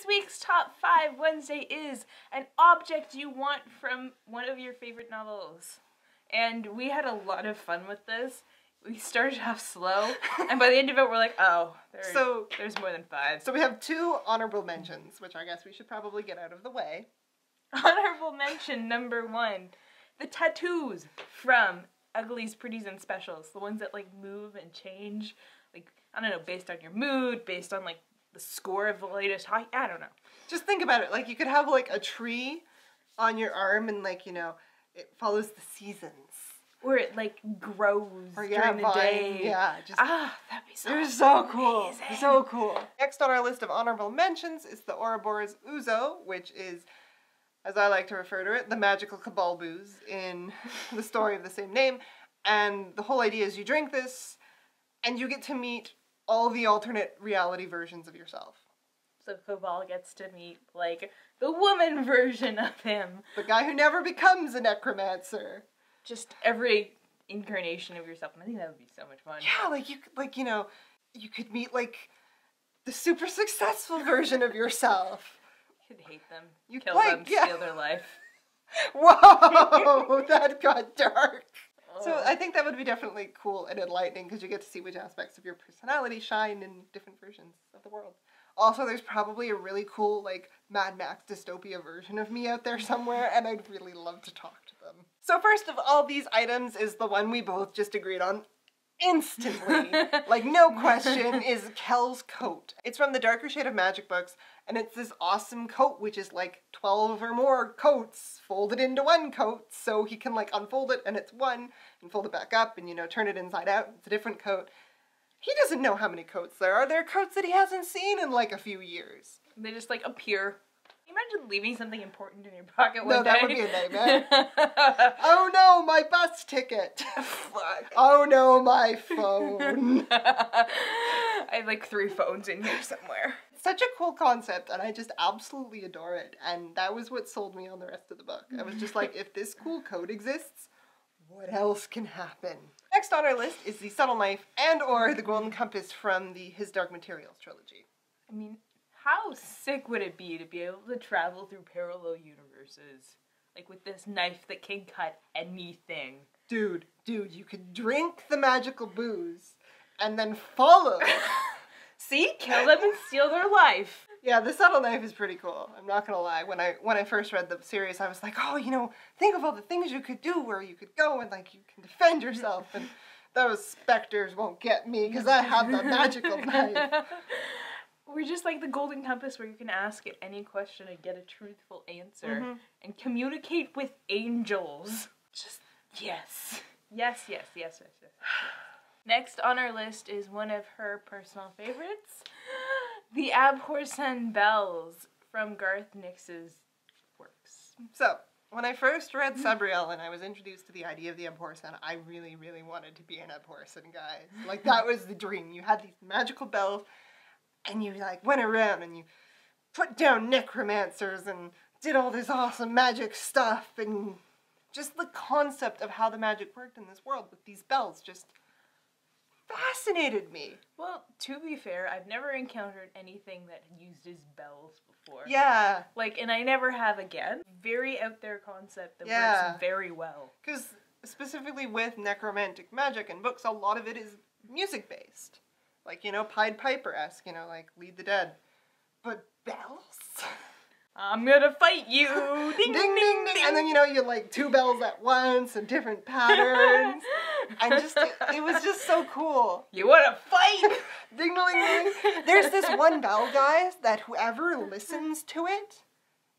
week's Top 5 Wednesday is an object you want from one of your favorite novels. And we had a lot of fun with this. We started off slow, and by the end of it we're like, oh, there's more than 5. So we have 2 honorable mentions, which I guess we should probably get out of the way. Honorable mention number 1, the tattoos from Uglies, Pretties, and Specials. The ones that like move and change, like, I don't know, based on your mood, based on like the score of the latest hockey, I don't know. Just think about it, like you could have like a tree on your arm and like, you know, it follows the seasons. Or it like grows during the day. Yeah, just that'd be so they're so cool. amazing. So cool. Next on our list of honorable mentions is the OUROBOROS OUZO, which is, as I like to refer to it, the magical cabal booze in the story of the same name. And the whole idea is you drink this and you get to meet all the alternate reality versions of yourself. So Cabal gets to meet like the woman version of him. The guy who never becomes a necromancer. Just every incarnation of yourself. And I think that would be so much fun. Yeah, like you could, like, you know, you could meet like the super successful version of yourself. You could hate them, You kill like, them, yeah. steal their life. Whoa, that got dark. Oh. So I think that would be definitely cool and enlightening because you get to see which aspects of your personality shine in different versions of the world. Also, there's probably a really cool, like, Mad Max dystopia version of me out there somewhere, and I'd really love to talk to them. So first of all these items is the one we both just agreed on instantly, like no question, is KELL'S coat. It's from the Darker Shade of Magic books, and it's this awesome coat which is like 12 or more coats folded into one coat, so he can like unfold it and it's one, and fold it back up and, you know, turn it inside out, it's a different coat. He doesn't know how many coats there are. There are coats that he hasn't seen in like a few years. They just like appear. Can you imagine leaving something important in your pocket one day? No, that would be a nightmare. Oh no, my bus ticket. Fuck. Oh no, my phone. I have like 3 phones in here somewhere. It's such a cool concept and I just absolutely adore it, and that was what sold me on the rest of the book. I was just like, if this cool code exists, what else can happen? Next on our list is the Subtle Knife and or the Golden Compass from the His Dark Materials trilogy. I mean, how sick would it be to be able to travel through parallel universes? Like with this knife that can cut anything. Dude, you could drink the magical booze and then follow. See? Kill them and steal their life. Yeah, the Subtle Knife is pretty cool. I'm not gonna lie. When I first read the series, I was like, oh, you know, think of all the things you could do where you could go and like you can defend yourself, and those specters won't get me because I have the magical knife. Or just like the Golden Compass where you can ask it any question and get a truthful answer and communicate with angels. Just yes. Yes. Next on our list is one of her personal favorites, the ABHORSEN bells from Garth Nix's works. So, when I first read Sabriel and I was introduced to the idea of the ABHORSEN, I really, really wanted to be an ABHORSEN, guys. Like, that was the dream. You had these magical bells, and you, like, went around and you put down necromancers and did all this awesome magic stuff, and just the concept of how the magic worked in this world with these bells just fascinated me. Well, to be fair, I've never encountered anything that uses bells before. Yeah. Like, and I never have again. Very out there concept that works very well. Because specifically with necromantic magic in books, a lot of it is music-based. Like, you know, Pied Piper-esque, you know, like Lead the Dead. But bells? I'm gonna fight you! Ding, ding, ding, ding! And then, you know, you like 2 bells at once and different patterns. And just, it was just so cool. You wanna fight? Ding, ding, ding. There's this one bell, guys, that whoever listens to it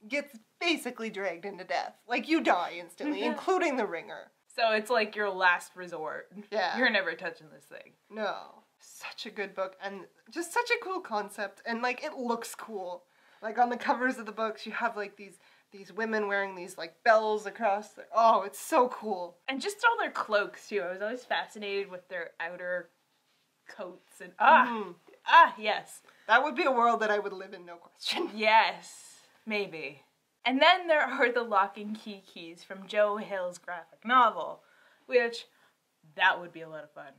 gets basically dragged into death. Like, you die instantly, including the ringer. So it's like your last resort. Yeah. You're never touching this thing. No. Such a good book, and just such a cool concept, and like, it looks cool. Like, on the covers of the books, you have like these women wearing these like bells across their, oh, it's so cool. And just all their cloaks too. I was always fascinated with their outer coats and yes. That would be a world that I would live in, no question. Yes, maybe. And then there are the lock and key keys from Joe Hill's graphic novel, which that would be a lot of fun.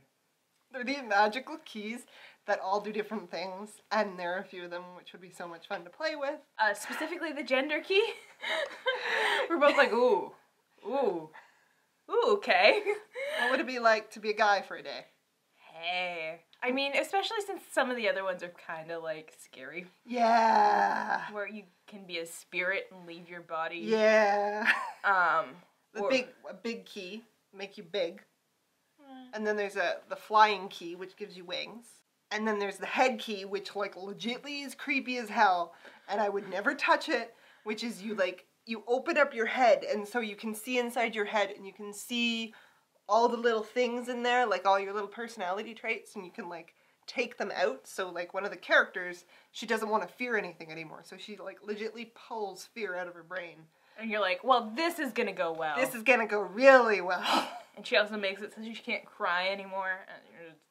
They're these magical keys that all do different things, and there are a few of them which would be so much fun to play with. Specifically the gender key. We're both like, ooh, ooh, ooh, okay. What would it be like to be a guy for a day? Hey. I mean, especially since some of the other ones are kind of like scary. Yeah. Where you can be a spirit and leave your body. Yeah. A Or- big key, make you big. And then there's the flying key, which gives you wings. And then there's the head key, which like legitly is creepy as hell. And I would never touch it, which is you open up your head and so you can see inside your head and you can see all the little things in there, like all your little personality traits, and you can like take them out. So like one of the characters, she doesn't want to fear anything anymore. So she like legitly pulls fear out of her brain. And you're like, well, this is gonna go well. This is gonna go really well. And she also makes it so she can't cry anymore. And you're just,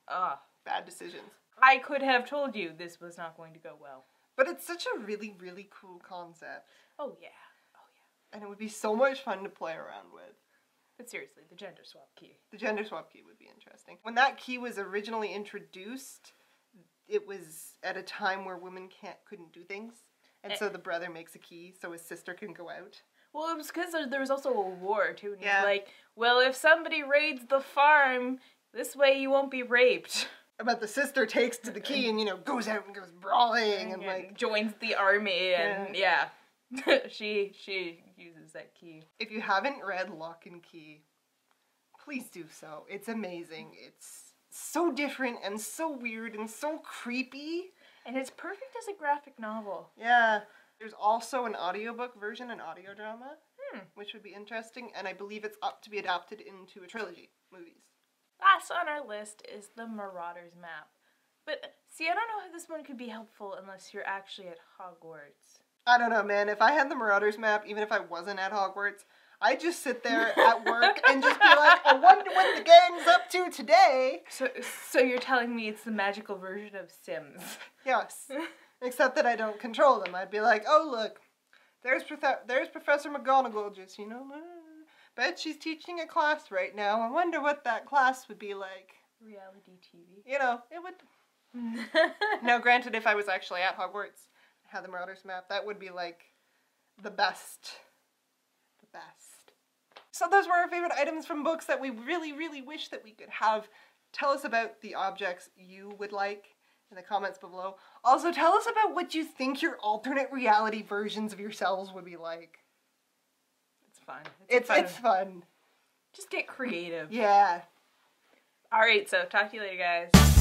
Bad decisions. I could have told you this was not going to go well. But it's such a really, really cool concept. Oh yeah. Oh yeah. And it would be so much fun to play around with. But seriously, the gender swap key. The gender swap key would be interesting. When that key was originally introduced, it was at a time where women couldn't do things. And so the brother makes a key so his sister can go out. Well, it was because there was also a war, too. And Yeah. he's like, well, if somebody raids the farm, this way you won't be raped. But the sister takes to the key and, goes out and goes brawling and like... joins the army and, yeah. she uses that key. If you haven't read Lock and Key, please do so. It's amazing. It's so different and so weird and so creepy. And it's perfect as a graphic novel. Yeah. There's also an audiobook version, an audio drama, which would be interesting, and I believe it's up to be adapted into a trilogy movies. Last on our list is the Marauders map. But, see, I don't know how this one could be helpful unless you're actually at Hogwarts. I don't know, man. If I had the Marauders map, even if I wasn't at Hogwarts, I'd just sit there at work and just be like, I wonder what the gang's up to today. So you're telling me it's the magical version of Sims? Yes. Except that I don't control them. I'd be like, oh, look, there's Professor McGonagall just, bet she's teaching a class right now. I wonder what that class would be like. Reality TV. It would... Now, granted, if I was actually at Hogwarts, had the Marauders map, that would be like the best. The best. So those were our favorite items from books that we really, really wish that we could have. Tell us about the objects you would like in the comments below. Also, tell us about what you think your alternate reality versions of yourselves would be like. It's fun. It's fun. Just get creative. Yeah. Alright, so talk to you later, guys.